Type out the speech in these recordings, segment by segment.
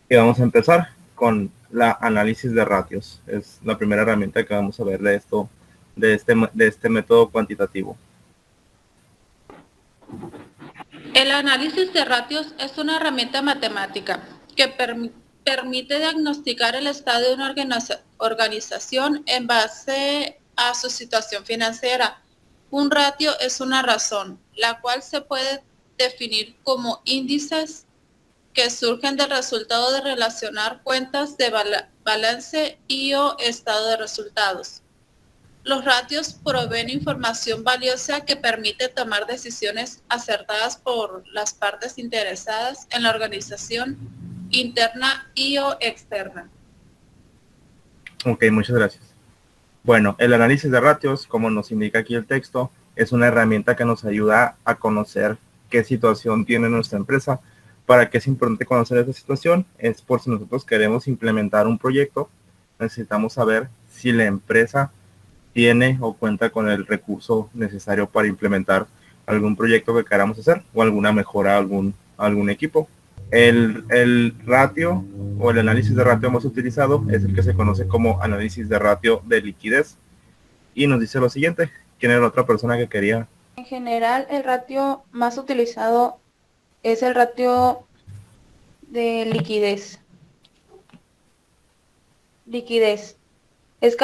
Y vamos a empezar con la análisis de ratios. Es la primera herramienta que vamos a ver de este método cuantitativo. El análisis de ratios es una herramienta matemática que permite diagnosticar el estado de una organización en base a su situación financiera. Un ratio es una razón, la cual se puede definir como índices que surgen del resultado de relacionar cuentas de balance y o estado de resultados. Los ratios proveen información valiosa que permite tomar decisiones acertadas por las partes interesadas en la organización interna y o externa. Ok, muchas gracias. Bueno, el análisis de ratios, como nos indica aquí el texto, es una herramienta que nos ayuda a conocer qué situación tiene nuestra empresa. ¿Para qué es importante conocer esta situación? Es por si nosotros queremos implementar un proyecto, necesitamos saber si la empresa tiene o cuenta con el recurso necesario para implementar algún proyecto que queramos hacer o alguna mejora a algún equipo. El ratio o el análisis de ratio más utilizado es el que se conoce como análisis de ratio de liquidez. Y nos dice lo siguiente. ¿Quién era la otra persona que quería? En general, el ratio más utilizado es el ratio de liquidez. Liquidez es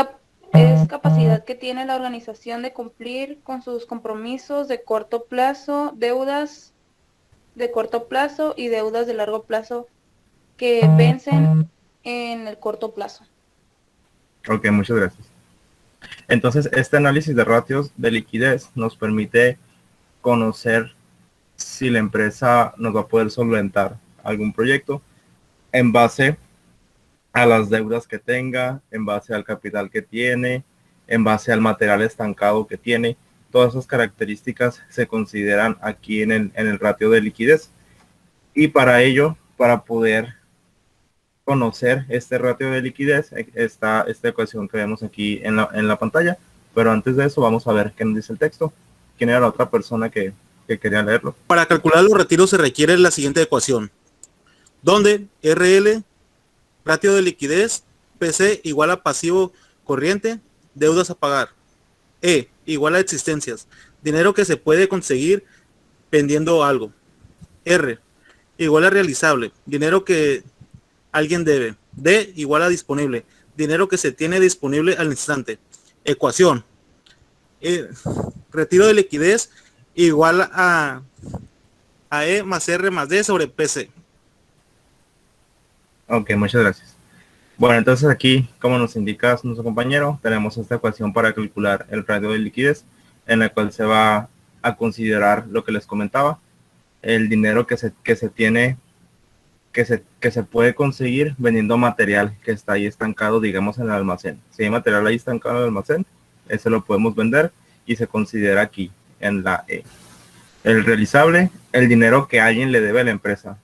capacidad que tiene la organización de cumplir con sus compromisos de corto plazo, deudas de corto plazo y deudas de largo plazo que vencen en el corto plazo. Ok, muchas gracias. Entonces, este análisis de ratios de liquidez nos permite conocer si la empresa nos va a poder solventar algún proyecto en base a las deudas que tenga, en base al capital que tiene, en base al material estancado que tiene. Todas esas características se consideran aquí en el ratio de liquidez. Y para ello, para poder conocer este ratio de liquidez, está esta ecuación que vemos aquí en la pantalla. Pero antes de eso, vamos a ver qué nos dice el texto. ¿Quién era la otra persona que quería leerlo? Para calcular los retiros se requiere la siguiente ecuación, donde RL, ratio de liquidez, PC igual a pasivo corriente, deudas a pagar, E igual a existencias, dinero que se puede conseguir vendiendo algo, R igual a realizable, dinero que alguien debe, D igual a disponible, dinero que se tiene disponible al instante. Ecuación, retiro de liquidez igual a E más R más D sobre PC. Ok, muchas gracias. Bueno, entonces aquí, como nos indica nuestro compañero, tenemos esta ecuación para calcular el ratio de liquidez, en la cual se va a considerar lo que les comentaba, el dinero que se tiene, que se puede conseguir vendiendo material que está ahí estancado, digamos, en el almacén. Si hay material ahí estancado en el almacén, ese lo podemos vender y se considera aquí en la E. El realizable, el dinero que alguien le debe a la empresa.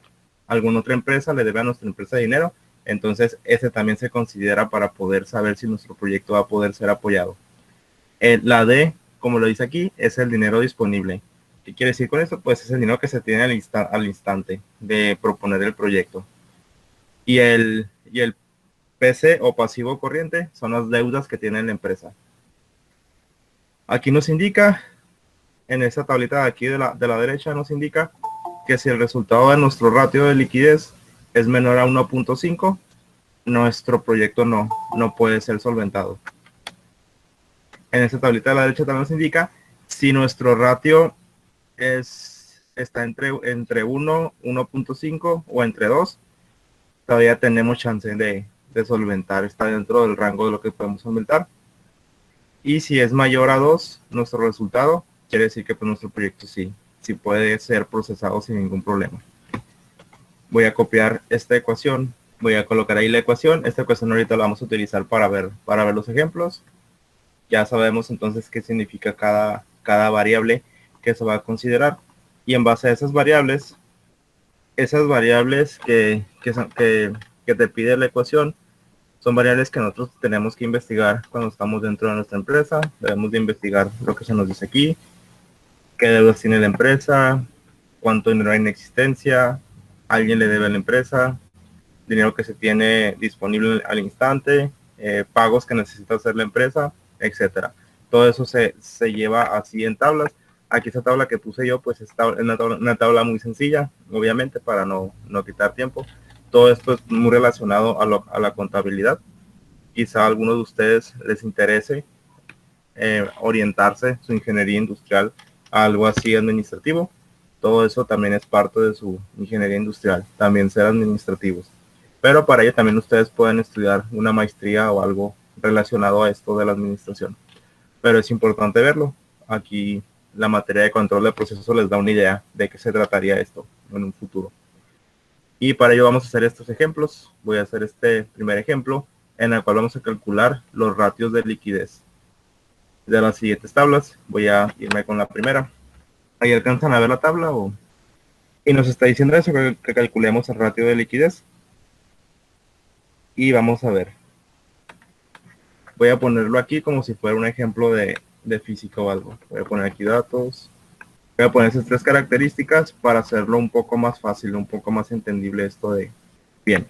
Alguna otra empresa le debe a nuestra empresa dinero, entonces ese también se considera para poder saber si nuestro proyecto va a poder ser apoyado. La D, como lo dice aquí, es el dinero disponible. ¿Qué quiere decir con esto? Pues es el dinero que se tiene al instante de proponer el proyecto. Y el PC o pasivo corriente son las deudas que tiene la empresa. Aquí nos indica, en esta tablita de aquí de la derecha, nos indica que si el resultado de nuestro ratio de liquidez es menor a 1.5, nuestro proyecto no puede ser solventado. En esta tablita de la derecha también nos indica si nuestro ratio está entre 1, 1.5 o entre 2, todavía tenemos chance de solventar, está dentro del rango de lo que podemos solventar. Y si es mayor a 2, nuestro resultado, quiere decir que pues, nuestro proyecto sí puede ser procesado sin ningún problema. Voy a copiar esta ecuación, voy a colocar ahí la ecuación. Esta ecuación ahorita la vamos a utilizar para ver los ejemplos. Ya sabemos entonces qué significa cada variable que se va a considerar. Y en base a esas variables que te pide la ecuación, son variables que nosotros tenemos que investigar cuando estamos dentro de nuestra empresa. Debemos de investigar lo que se nos dice aquí, qué deudas tiene la empresa, cuánto dinero hay en existencia, alguien le debe a la empresa, dinero que se tiene disponible al instante, pagos que necesita hacer la empresa, etcétera. Todo eso se lleva así en tablas. Aquí esa tabla que puse yo, pues es una tabla muy sencilla, obviamente, para no quitar tiempo. Todo esto es muy relacionado a la contabilidad. Quizá a algunos de ustedes les interese orientarse su ingeniería industrial a algo así administrativo. Todo eso también es parte de su ingeniería industrial, también ser administrativos. Pero para ello también ustedes pueden estudiar una maestría o algo relacionado a esto de la administración. Pero es importante verlo. Aquí la materia de control de proceso les da una idea de qué se trataría esto en un futuro. Y para ello vamos a hacer estos ejemplos. Voy a hacer este primer ejemplo en el cual vamos a calcular los ratios de liquidez de las siguientes tablas. Voy a irme con la primera. Ahí alcanzan a ver la tabla y nos está diciendo eso, que calculemos el ratio de liquidez. Y vamos a ver. Voy a ponerlo aquí como si fuera un ejemplo de física o algo. Voy a poner aquí datos. Voy a poner esas tres características para hacerlo un poco más fácil, un poco más entendible esto de bien.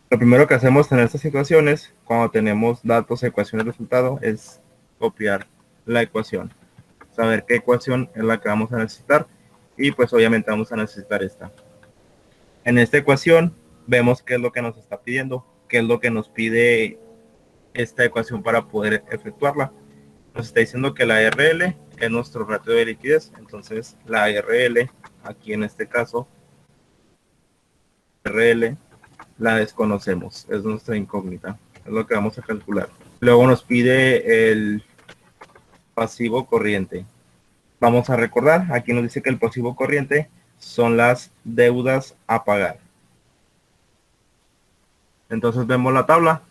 Lo primero que hacemos en estas situaciones, cuando tenemos datos, ecuaciones, resultado, es copiar la ecuación. Saber qué ecuación es la que vamos a necesitar. Y pues obviamente vamos a necesitar esta. En esta ecuación vemos qué es lo que nos está pidiendo, qué es lo que nos pide esta ecuación para poder efectuarla. Nos está diciendo que la RL es nuestro ratio de liquidez. Entonces la RL, aquí en este caso, RL la desconocemos, es nuestra incógnita, es lo que vamos a calcular. Luego nos pide el pasivo corriente. Vamos a recordar, aquí nos dice que el pasivo corriente son las deudas a pagar. Entonces vemos la tabla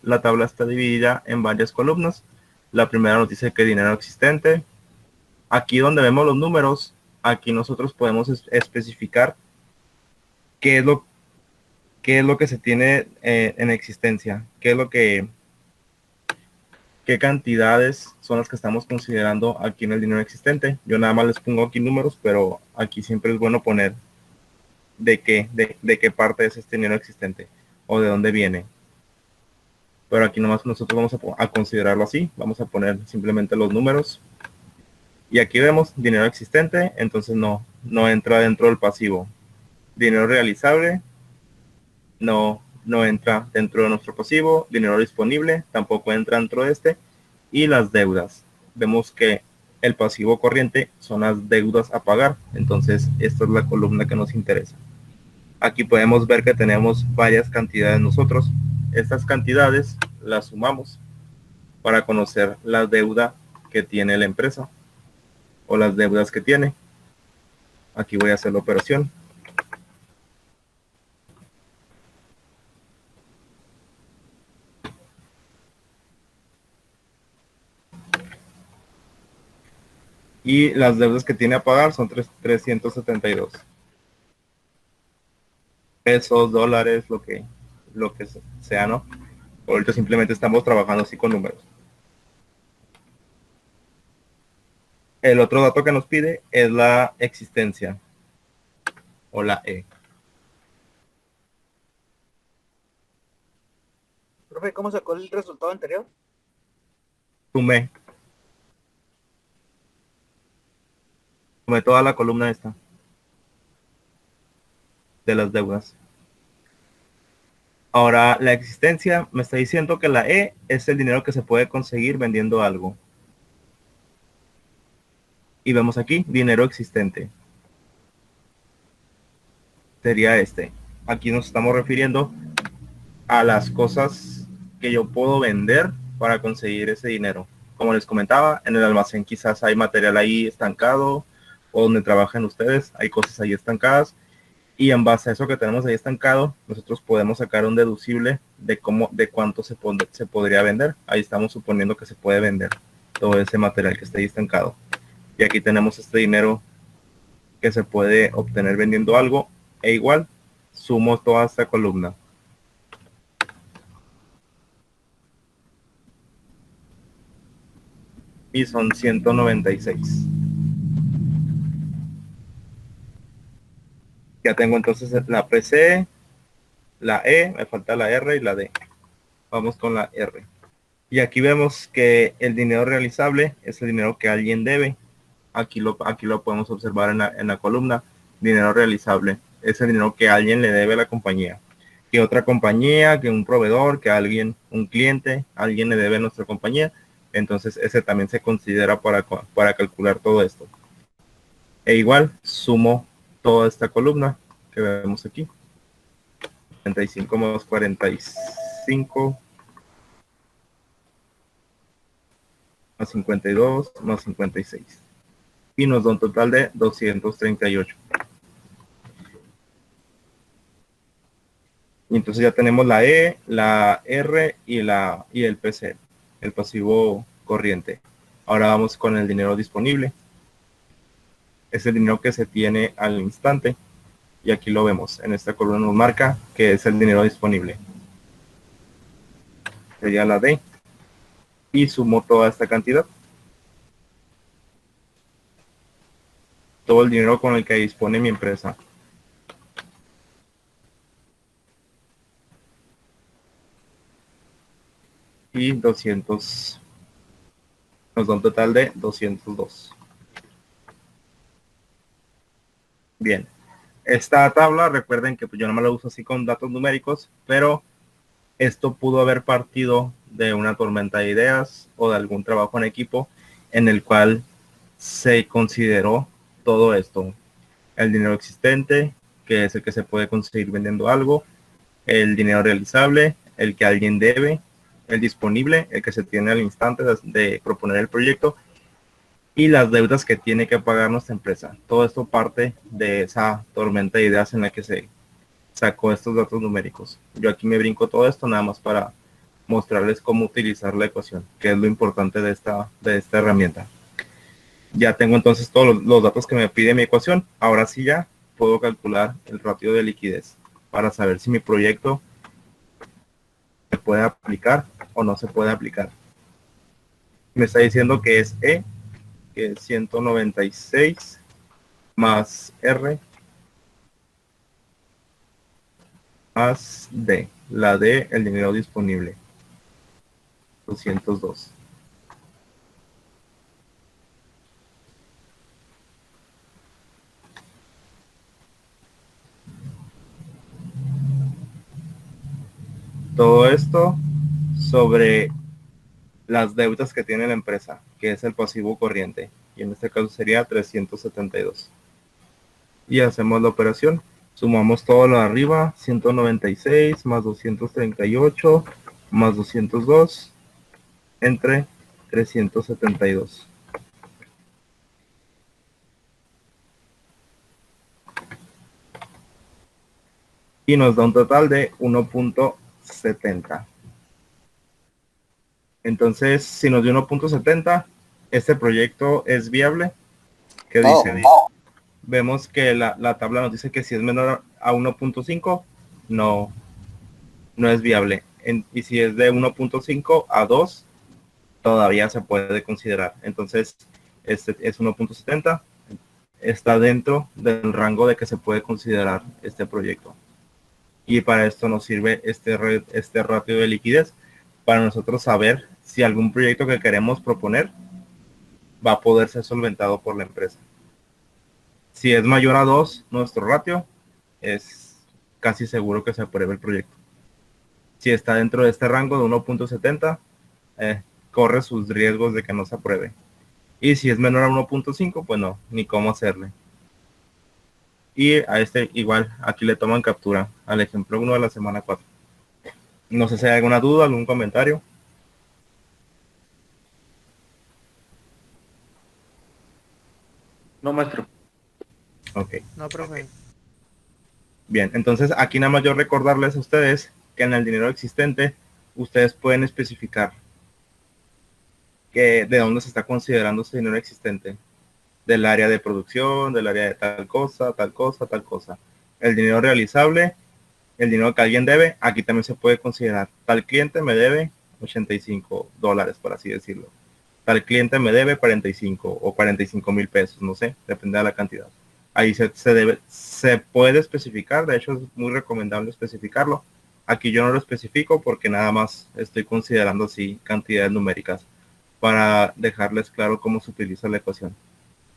está dividida en varias columnas. La primera nos dice que dinero existente. Aquí donde vemos los números, aquí nosotros podemos especificar qué es lo que se tiene en existencia, qué cantidades son las que estamos considerando aquí en el dinero existente. Yo nada más les pongo aquí números, pero aquí siempre es bueno poner de qué parte es este dinero existente o de dónde viene. Pero aquí nomás nosotros vamos a considerarlo así. Vamos a poner simplemente los números. Y aquí vemos dinero existente, entonces no entra dentro del pasivo. Dinero realizable no entra dentro de nuestro pasivo. Dinero disponible tampoco entra dentro de este. Y las deudas. Vemos que el pasivo corriente son las deudas a pagar. Entonces esta es la columna que nos interesa. Aquí podemos ver que tenemos varias cantidades nosotros. Estas cantidades las sumamos para conocer la deuda que tiene la empresa o las deudas que tiene. Aquí voy a hacer la operación. Y las deudas que tiene a pagar son 372 pesos, dólares, lo que sea, ¿no? Ahorita simplemente estamos trabajando así con números. El otro dato que nos pide es la existencia o la E. Profe, ¿cómo sacó el resultado anterior? Sumé toda la columna esta de las deudas. Ahora, la existencia me está diciendo que la E es el dinero que se puede conseguir vendiendo algo. Y vemos aquí, dinero existente. Sería este. Aquí nos estamos refiriendo a las cosas que yo puedo vender para conseguir ese dinero. Como les comentaba, en el almacén quizás hay material ahí estancado, o donde trabajan ustedes, hay cosas ahí estancadas. Y en base a eso que tenemos ahí estancado, nosotros podemos sacar un deducible de cuánto se podría vender. Ahí estamos suponiendo que se puede vender todo ese material que está ahí estancado. Y aquí tenemos este dinero que se puede obtener vendiendo algo. E igual, sumo toda esta columna. Y son 196. Ya tengo entonces la PC, la E, me falta la R y la D. Vamos con la R. Y aquí vemos que el dinero realizable es el dinero que alguien debe. Aquí lo podemos observar en la columna. Dinero realizable es el dinero que alguien le debe a la compañía. Que otra compañía, que un proveedor, que alguien, un cliente, alguien le debe a nuestra compañía. Entonces ese también se considera para calcular todo esto. E igual sumo toda esta columna que vemos aquí. 35 más 45 más 52 más 56. Y nos da un total de 238. Y entonces ya tenemos la E, la R y el PC, el pasivo corriente. Ahora vamos con el dinero disponible. Es el dinero que se tiene al instante. Y aquí lo vemos. En esta columna nos marca que es el dinero disponible. Sería la D. Y sumo toda esta cantidad. Todo el dinero con el que dispone mi empresa. Y 200. Nos da un total de 202. Bien. Esta tabla, recuerden que yo no me la uso así con datos numéricos, pero esto pudo haber partido de una tormenta de ideas o de algún trabajo en equipo en el cual se consideró todo esto. El dinero existente, que es el que se puede conseguir vendiendo algo, el dinero realizable, el que alguien debe, el disponible, el que se tiene al instante de proponer el proyecto, y las deudas que tiene que pagar nuestra empresa. Todo esto parte de esa tormenta de ideas en la que se sacó estos datos numéricos. Yo aquí me brinco todo esto nada más para mostrarles cómo utilizar la ecuación, que es lo importante de esta herramienta. Ya tengo entonces todos los datos que me pide mi ecuación. Ahora sí ya puedo calcular el ratio de liquidez para saber si mi proyecto se puede aplicar o no se puede aplicar. Me está diciendo que es E, que es 196 más R más D. La D, el dinero disponible. 202. Todo esto sobre las deudas que tiene la empresa, que es el pasivo corriente, y en este caso sería 372. Y hacemos la operación. Sumamos todo lo de arriba, 196 más 238 más 202 entre 372. Y nos da un total de 1.70. Entonces, si nos dio 1.70, este proyecto es viable. ¿Qué dice? Vemos que la tabla nos dice que si es menor a 1.5, no es viable. Y si es de 1.5 a 2, todavía se puede considerar. Entonces, este es 1.70. Está dentro del rango de que se puede considerar este proyecto. Y para esto nos sirve este ratio de liquidez, para nosotros saber si algún proyecto que queremos proponer va a poder ser solventado por la empresa. Si es mayor a 2, nuestro ratio, es casi seguro que se apruebe el proyecto. Si está dentro de este rango de 1.70, corre sus riesgos de que no se apruebe. Y si es menor a 1.5, pues no, ni cómo hacerle. Y a este igual, aquí le toman captura al ejemplo 1 de la semana 4. No sé si hay alguna duda, algún comentario. No, maestro. Ok. No, profe. Bien, entonces aquí nada más yo recordarles a ustedes que en el dinero existente ustedes pueden especificar que de dónde se está considerando ese dinero existente. Del área de producción, del área de tal cosa, tal cosa, tal cosa. El dinero realizable, el dinero que alguien debe, aquí también se puede considerar. Tal cliente me debe $85, por así decirlo. Tal cliente me debe 45 o 45,000 pesos, no sé, depende de la cantidad. Ahí se puede especificar, de hecho es muy recomendable especificarlo. Aquí yo no lo especifico porque nada más estoy considerando así cantidades numéricas para dejarles claro cómo se utiliza la ecuación.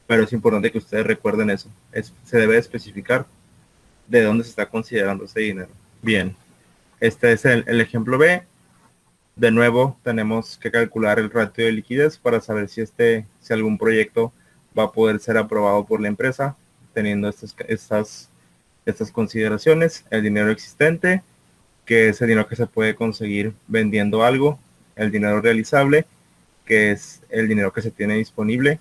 Pero es importante que ustedes recuerden eso. Se debe especificar de dónde se está considerando ese dinero. Bien, este es el ejemplo B. De nuevo, tenemos que calcular el ratio de liquidez para saber si algún proyecto va a poder ser aprobado por la empresa, teniendo estas consideraciones. El dinero existente, que es el dinero que se puede conseguir vendiendo algo. El dinero realizable, que es el dinero que se tiene disponible.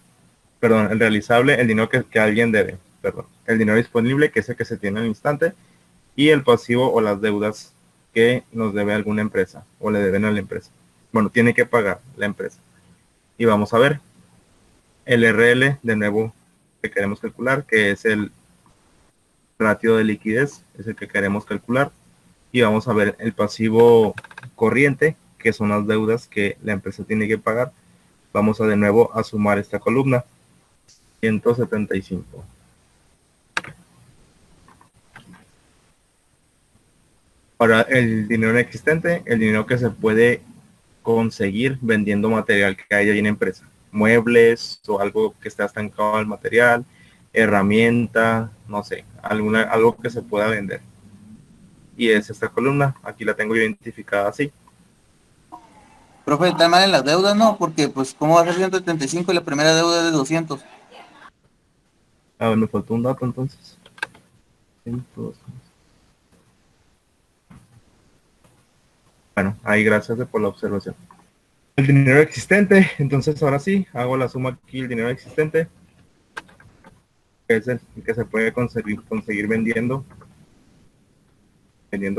Perdón, el realizable, el dinero que alguien debe. Perdón, el dinero disponible, que es el que se tiene al instante. Y el pasivo o las deudas que nos debe alguna empresa o le deben a la empresa. Bueno, tiene que pagar la empresa. Y vamos a ver el RL, de nuevo, que queremos calcular, que es el ratio de liquidez, es el que queremos calcular. Y vamos a ver el pasivo corriente, que son las deudas que la empresa tiene que pagar. Vamos a de nuevo a sumar esta columna, 175. Ahora, el dinero existente, el dinero que se puede conseguir vendiendo material que hay ahí en la empresa. Muebles o algo que está estancado al material, herramienta, no sé, algo que se pueda vender. Y es esta columna, aquí la tengo identificada así. Profe, está mal en las deudas, ¿no? Porque, pues, ¿cómo va a ser 175 y la primera deuda es de 200? A ver, me faltó un dato entonces. 100. Bueno, ahí gracias por la observación. El dinero existente, entonces ahora sí, hago la suma aquí, el dinero existente, que es el que se puede conseguir vendiendo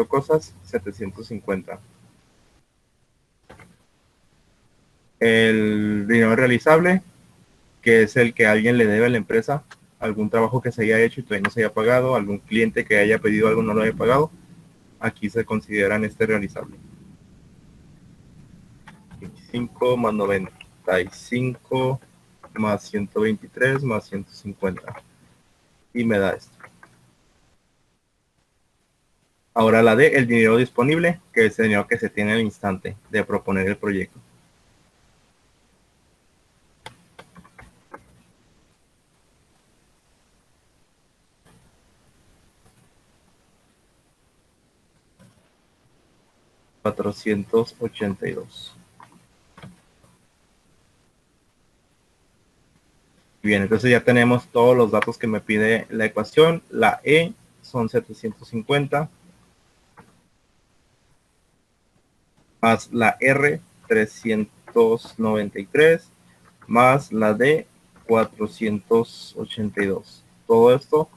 cosas, 750. El dinero realizable, que es el que alguien le debe a la empresa, algún trabajo que se haya hecho y todavía no se haya pagado, algún cliente que haya pedido algo no lo haya pagado, aquí se consideran este realizable. 25 más 95 más 123 más 150 y me da esto. Ahora la D, el dinero disponible, que es el dinero que se tiene al instante de proponer el proyecto. $482. Bien, entonces ya tenemos todos los datos que me pide la ecuación. La E son 750 más la R 393 más la D 482. Todo esto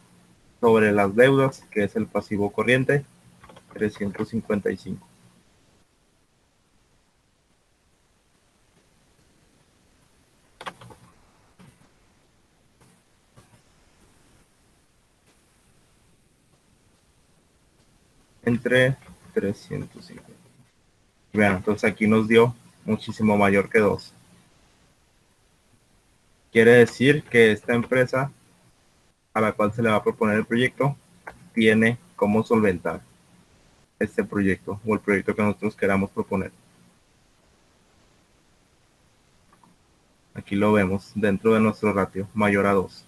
sobre las deudas, que es el pasivo corriente, 355. Entre 350. Vean, entonces aquí nos dio muchísimo mayor que 2. Quiere decir que esta empresa a la cual se le va a proponer el proyecto tiene cómo solventar este proyecto o el proyecto que nosotros queramos proponer. Aquí lo vemos dentro de nuestro ratio mayor a 2.